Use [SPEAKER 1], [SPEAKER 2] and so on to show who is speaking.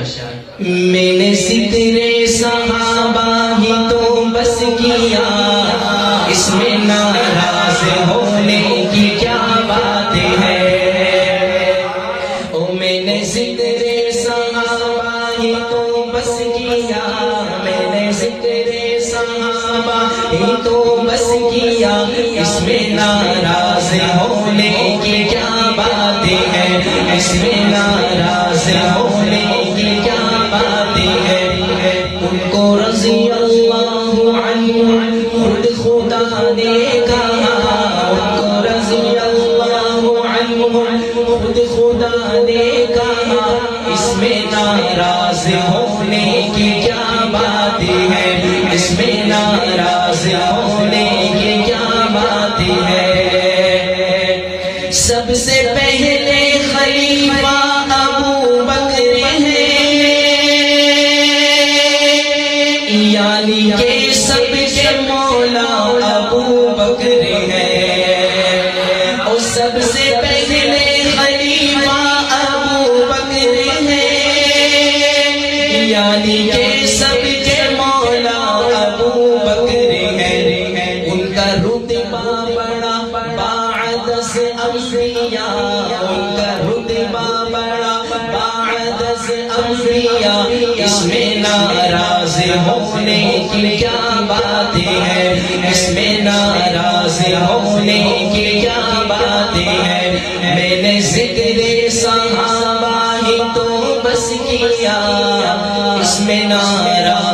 [SPEAKER 1] میں نے ذکر صحابہ ہی تو بس کیا، اس میں ناراض ہونے کی کیا بات ہے؟ او میں نے ذکر صحابہ ہی تو بس کیا، میں نے ذکر صحابہ ہی تو بس کیا، اس میں ناراض ہونے کی کیا بات ہے؟ اس میں ناراض ہونے کی کیا بات ہے؟ ان کو رضی اللہ عنہ خود خدا نے کہا، ان کو رضی اللہ عنہ خود خدا نے کہا، اس میں ناراض ہونے کی کیا بات ہے؟ اس میں ناراض ہونے کی کیا بات ہے؟ سب سے پہلے خلیفہ ابو بکر ہے، یعنی کہ سب کے مولا ابو بکر ہے، اور سب سے پہلے خلیفہ ابو بکر ہے، یعنی کہ سب کے مولا ابو بکر ہے۔ ان کا رتبہ بڑا بعد سے انبیاء، ان کا رتبہ بڑا بعد سے انبیاء، اس میں ناراض ہونے کی کیا بات ہے؟ اس میں ناراض ہونے کی کیا بات ہے؟ میں نے ذکر صحابہ ہی تو بس کیا، اس میں ناراض